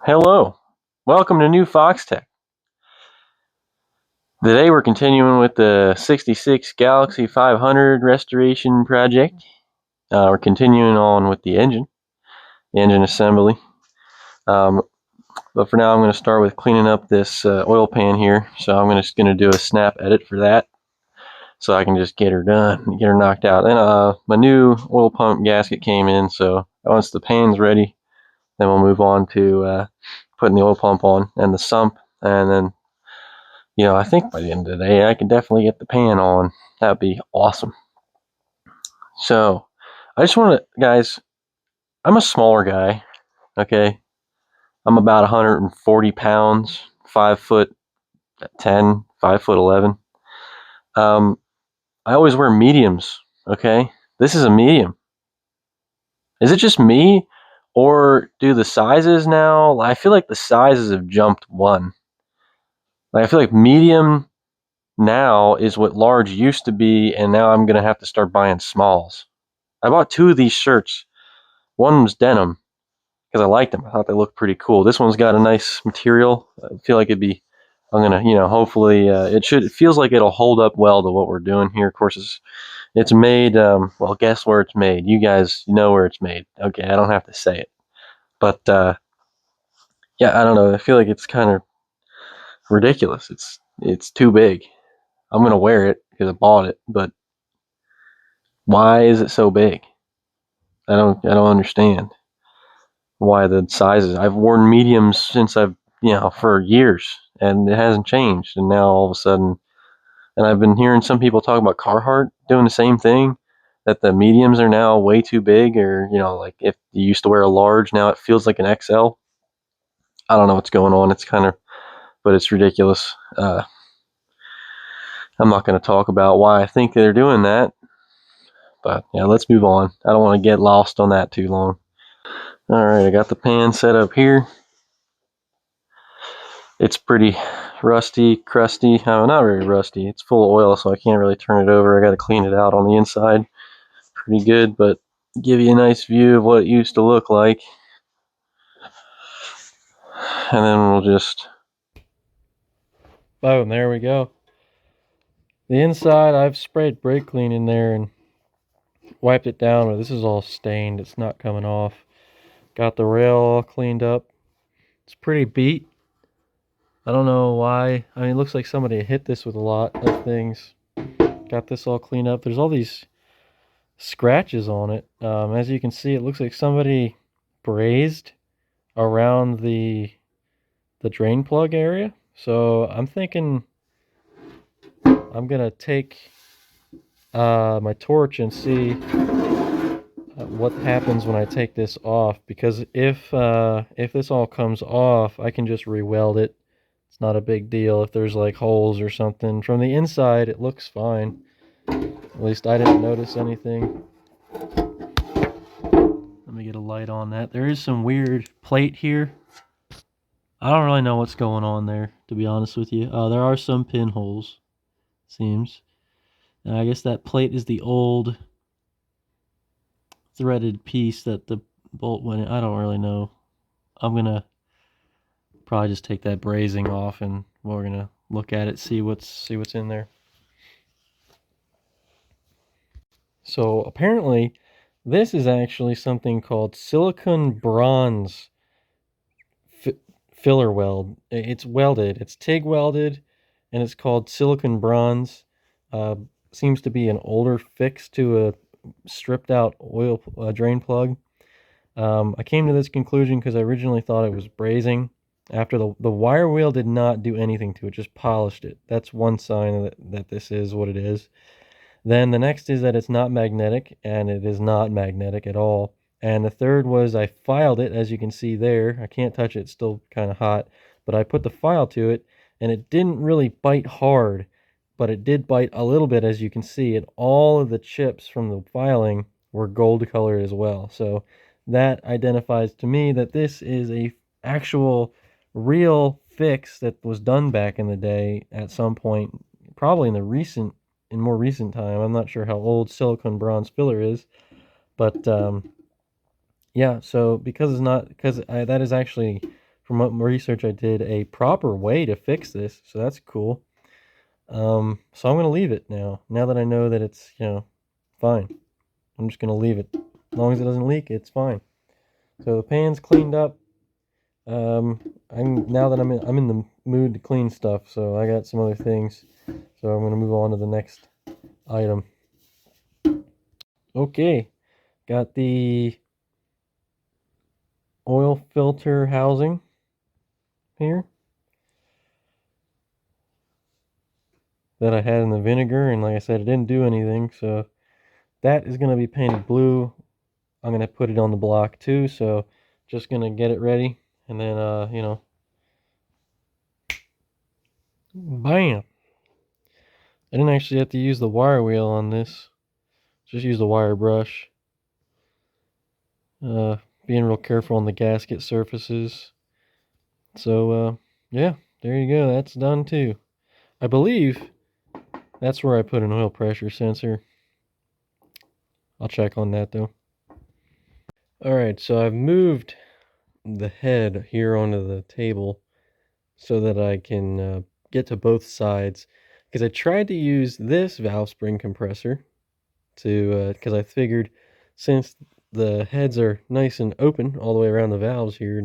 Hello, welcome to New Fox Tech. Today we're continuing with the 66 Galaxie 500 restoration project. We're continuing on with the engine assembly. But for now I'm going to start with cleaning up this oil pan here. So I'm just going to do a snap edit for that so I can just get her done, get her knocked out. Then my new oil pump gasket came in, so once the pan's ready, then we'll move on to putting the oil pump on and the sump, and then I think by the end of the day, I can definitely get the pan on. That'd be awesome. So, I just want to, guys, I'm a smaller guy, okay? I'm about 140 pounds, 5 foot 10, 5 foot 11. I always wear mediums, okay? This is a medium. Is it just me, or do the sizes now? I feel like the sizes have jumped one. Like, I feel like medium now is what large used to be, and now I'm going to have to start buying smalls. I bought 2 of these shirts. One was denim because I liked them. I thought they looked pretty cool. This one's got a nice material. I feel like I'm gonna, hopefully, it feels like it'll hold up well to what we're doing here. Of course, it's made. Well, guess where it's made? You guys know where it's made. Okay, I don't have to say it. But yeah, I don't know. I feel like it's kind of ridiculous. It's too big. I'm gonna wear it because I bought it, but why is it so big? I don't understand why the sizes. I've worn mediums since for years, and it hasn't changed. And now all of a sudden, and I've been hearing some people talk about Carhartt doing the same thing, that the mediums are now way too big, or like if you used to wear a large, now it feels like an XL. I don't know what's going on. It's kind of, but it's ridiculous. I'm not going to talk about why I think they're doing that, but yeah, let's move on. I don't want to get lost on that too long. All right, I got the pan set up here. It's pretty rusty, crusty. Not very rusty. It's full of oil, so I can't really turn it over. I got to clean it out on the inside pretty good, but give you a nice view of what it used to look like. And then we'll just... boom, there we go. The inside, I've sprayed brake clean in there and wiped it down, but this is all stained. It's not coming off. Got the rail all cleaned up. It's pretty beat. I don't know why. I mean, it looks like somebody hit this with a lot of things. Got this all cleaned up. There's all these scratches on it. As you can see, it looks like somebody brazed around the drain plug area. So I'm thinking I'm gonna take my torch and see what happens when I take this off, because if this all comes off, I can just re-weld it. It's not a big deal if there's like holes or something. From the inside, it looks fine. At least I didn't notice anything. Let me get a light on that. There is some weird plate here. I don't really know what's going on there, to be honest with you. There are some pinholes, seems. And I guess that plate is the old threaded piece that the bolt went in. I don't really know. I'm gonna probably just take that brazing off, and we're gonna look at it, see what's in there. So apparently, this is actually something called silicon bronze filler weld. It's welded. It's TIG welded, and it's called silicon bronze. Seems to be an older fix to a stripped out oil drain plug. I came to this conclusion because I originally thought it was brazing. After the wire wheel did not do anything to it, just polished it. That's one sign that this is what it is. Then the next is that it's not magnetic, and it is not magnetic at all. And the third was I filed it, as you can see there. I can't touch it, it's still kind of hot. But I put the file to it, and it didn't really bite hard, but it did bite a little bit, as you can see. And all of the chips from the filing were gold colored as well. So that identifies to me that this is a actual real fix that was done back in the day at some point, probably in more recent time. I'm not sure how old silicon bronze filler is, but yeah, so because it's not, because that is actually from what research I did, a proper way to fix this, so that's cool. So I'm gonna leave it now. Now that I know that it's, fine. I'm just gonna leave it. As long as it doesn't leak, it's fine. So the pan's cleaned up. Now that I'm in the mood to clean stuff, so I got some other things. So I'm gonna move on to the next item. Okay, got the oil filter housing here that I had in the vinegar, and like I said, it didn't do anything, so that is going to be painted blue. I'm going to put it on the block too, so just going to get it ready, and then bam. I didn't actually have to use the wire wheel on this, just use the wire brush. Being real careful on the gasket surfaces. So yeah, there you go, that's done too. I believe that's where I put an oil pressure sensor. I'll check on that though. Alright, so I've moved the head here onto the table so that I can get to both sides, because I tried to use this valve spring compressor to because I figured since the heads are nice and open all the way around the valves here,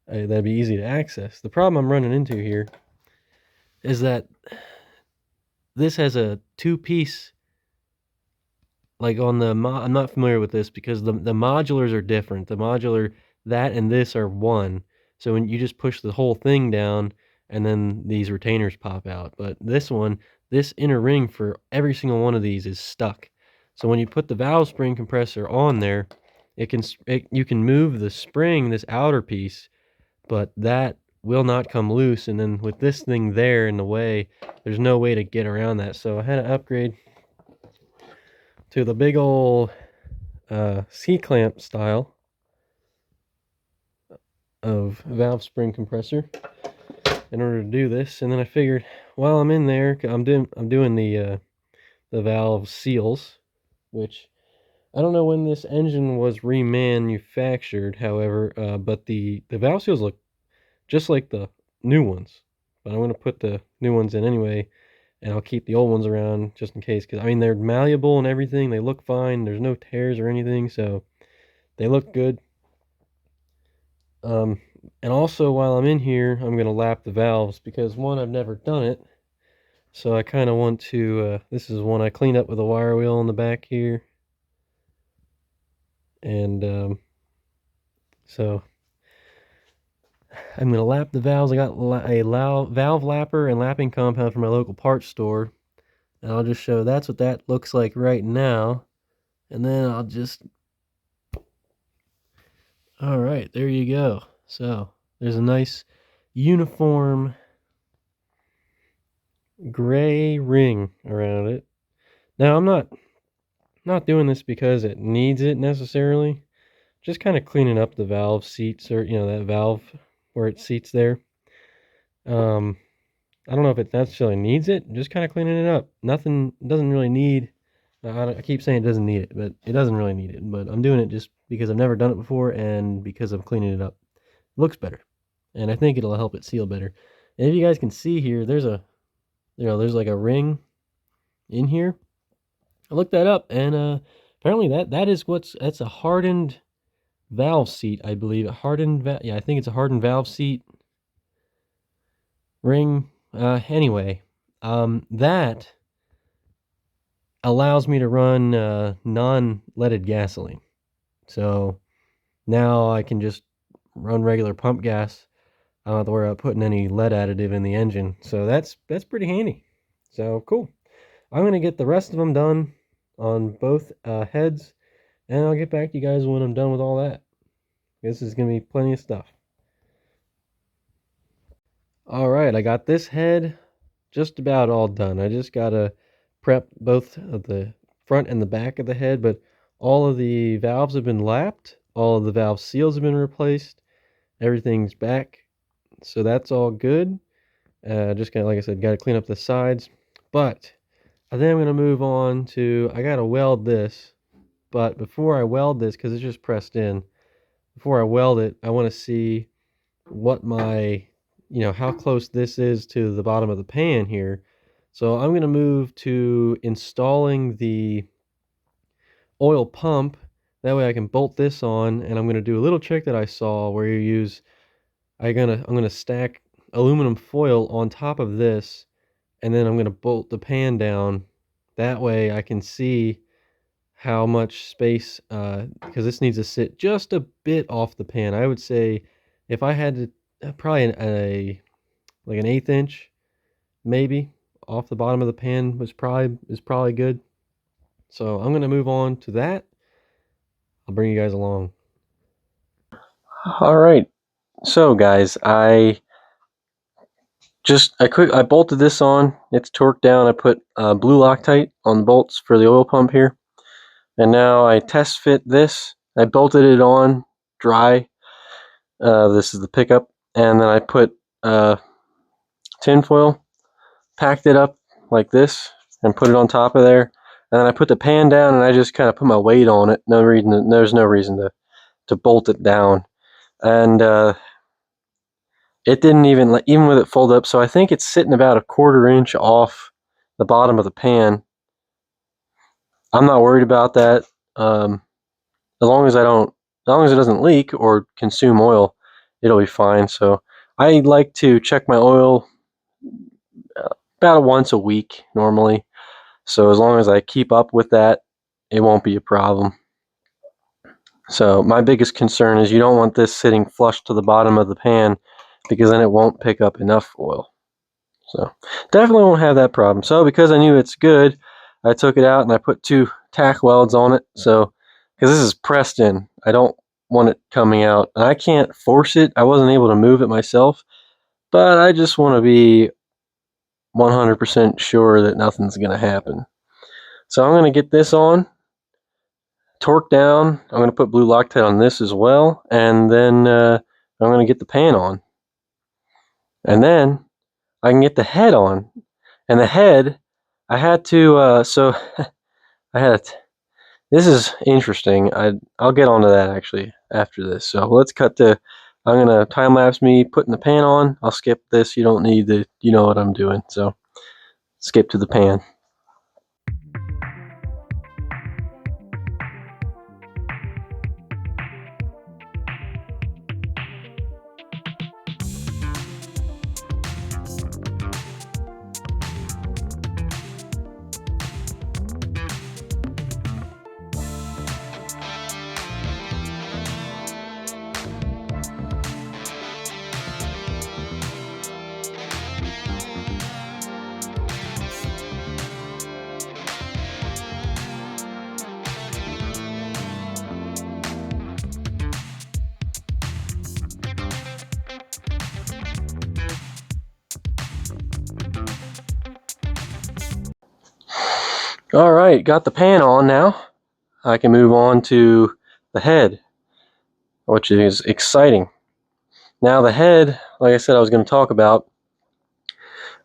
and that'd be easy to access. The problem I'm running into here is that this has a two-piece, like on the I'm not familiar with this because the modulars are different. The modular, that and this are one. So when you just push the whole thing down and then these retainers pop out. But this one, this inner ring for every single one of these is stuck. So when you put the valve spring compressor on there, you can move the spring, this outer piece, but that will not come loose. And then with this thing there in the way, there's no way to get around that. So I had to upgrade to the big old C-clamp style of valve spring compressor in order to do this. And then I figured while I'm in there, I'm doing the valve seals, which I don't know when this engine was remanufactured, however, but the valve seals look just like the new ones. But I'm going to put the new ones in anyway, and I'll keep the old ones around just in case, because I mean they're malleable and everything. They look fine. There's no tears or anything, so they look good. And also while I'm in here, I'm going to lap the valves because one, I've never done it. So I kind of want to, this is one I cleaned up with a wire wheel on the back here. And so I'm going to lap the valves. I got a valve lapper and lapping compound from my local parts store. And I'll just show that's what that looks like right now. And then I'll just, all right, there you go. So there's a nice uniform gray ring around it. Now I'm not doing this because it needs it necessarily. Just kind of cleaning up the valve seats, or that valve where it seats there. I don't know if it necessarily needs it. Just kind of cleaning it up. Nothing doesn't really need. I keep saying it doesn't need it, but it doesn't really need it. But I'm doing it just because I've never done it before and because I'm cleaning it up. It looks better, and I think it'll help it seal better. And if you guys can see here, there's there's like a ring in here. I looked that up, and apparently that's a hardened valve seat, I believe. I think it's a hardened valve seat ring. Anyway, that allows me to run non-leaded gasoline. So now I can just run regular pump gas. I don't have to worry about putting any lead additive in the engine. So that's pretty handy. So cool. I'm going to get the rest of them done on both heads, and I'll get back to you guys when I'm done with all that. This is going to be plenty of stuff. All right, I got this head just about all done. I just got to prep both of the front and the back of the head, but all of the valves have been lapped. All of the valve seals have been replaced. Everything's back. So that's all good. Just kind of, like I said, got to clean up the sides. But I think I'm going to move on to, I got to weld this. But before I weld this, because it's just pressed in, before I weld it, I want to see what my, how close this is to the bottom of the pan here. So I'm going to move to installing the oil pump. That way I can bolt this on, and I'm going to do a little trick that I saw where you use, I'm gonna stack aluminum foil on top of this, and then I'm gonna bolt the pan down. That way I can see how much space, because this needs to sit just a bit off the pan. I would say if I had to, probably like an eighth inch, maybe off the bottom of the pan is probably good. So I'm gonna move on to that. I'll bring you guys along. All right. So guys, I bolted this on. It's torqued down. I put blue Loctite on the bolts for the oil pump here, and now I test fit this. I bolted it on dry. This is the pickup, and then I put tin foil, packed it up like this, and put it on top of there. And then I put the pan down, and I just kind of put my weight on it. There's no reason to bolt it down, and it didn't even with it folded up. So I think it's sitting about a quarter inch off the bottom of the pan. I'm not worried about that. As long as it doesn't leak or consume oil, it'll be fine. So I like to check my oil about once a week normally. So as long as I keep up with that, it won't be a problem. So my biggest concern is you don't want this sitting flush to the bottom of the pan because then it won't pick up enough oil. So definitely won't have that problem. So because I knew it's good, I took it out and I put 2 tack welds on it. So because this is pressed in, I don't want it coming out. And I can't force it. I wasn't able to move it myself, but I just want to be 100% sure that nothing's going to happen. So I'm going to get this on, torque down. I'm going to put blue Loctite on this as well, and then I'm going to get the pan on, and then I can get the head on. And the head, I had to. I had. This is interesting. I'll get onto that actually after this. So let's cut to. I'm gonna time lapse me putting the pan on. I'll skip this. You don't need the. You know what I'm doing. So skip to the pan. All right, got the pan on now. I can move on to the head, which is exciting. Now the head, like I said, I was going to talk about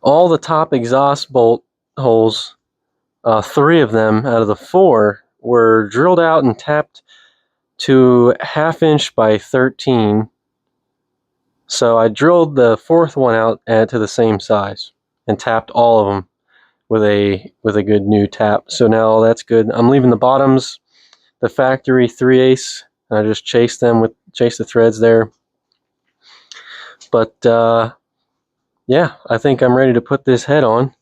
all the top exhaust bolt holes. 3 of them out of the 4 were drilled out and tapped to 1/2 inch by 13. So I drilled the 4th one out to the same size and tapped all of them with a good new tap. So now that's good. I'm leaving the bottoms the factory 3/8. I just chase the threads there. But yeah, I think I'm ready to put this head on.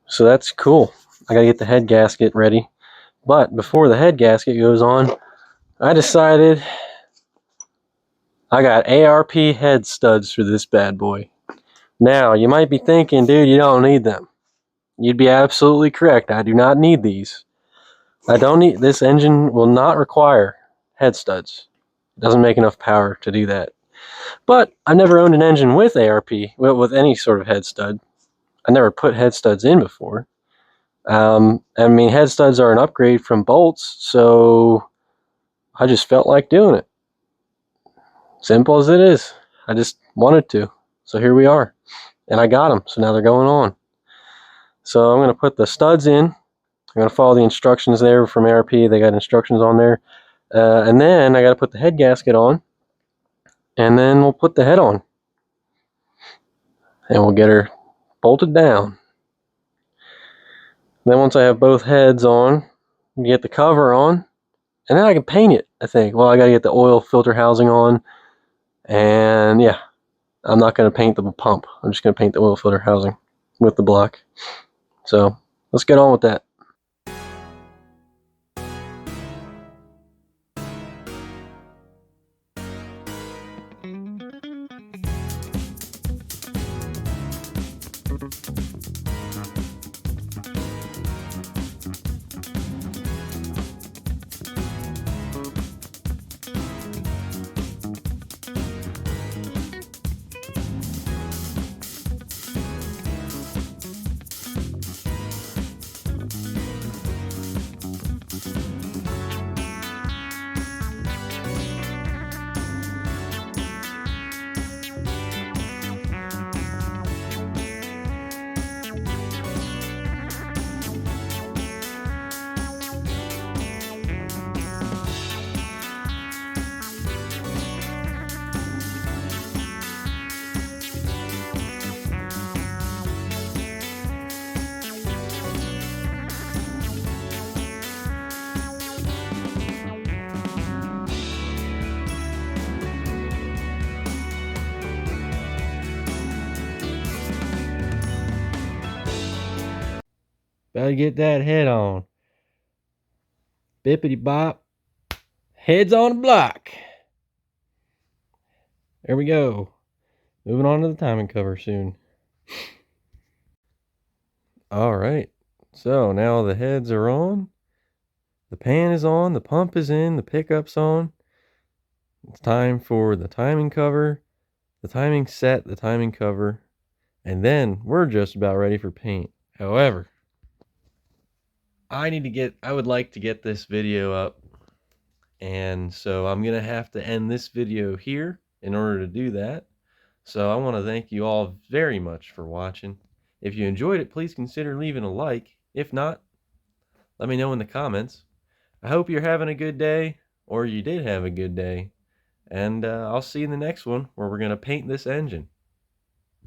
So that's cool. I gotta get the head gasket ready. But before the head gasket goes on, I decided I got ARP head studs for this bad boy. Now, you might be thinking, dude, you don't need them. You'd be absolutely correct. I do not need these. This engine will not require head studs. It doesn't make enough power to do that. But I've never owned an engine with ARP, with any sort of head stud. I never put head studs in before. I mean, head studs are an upgrade from bolts, so I just felt like doing it. Simple as it is. I just wanted to. So here we are. And I got them. So now they're going on. So I'm going to put the studs in. I'm going to follow the instructions there from ARP. They got instructions on there. And then I got to put the head gasket on. and then we'll put the head on, and we'll get her bolted down. Then once I have both heads on, get the cover on, and then I can paint it, I think. Well, I gotta get the oil filter housing on, and yeah, I'm not gonna paint the pump. I'm just gonna paint the oil filter housing with the black. So let's get on with that. Better get that head on. Bippity bop. Heads on the block. There we go. Moving on to the timing cover soon. Alright. So now the heads are on. The pan is on. The pump is in. The pickup's on. It's time for the timing cover, the timing set, the timing cover, and then we're just about ready for paint. However, I would like to get this video up, and so I'm gonna have to end this video here in order to do that. So I want to thank you all very much for watching. If you enjoyed it, please consider leaving a like. If not, let me know in the comments. I hope you're having a good day, or you did have a good day, and I'll see you in the next one where we're gonna paint this engine.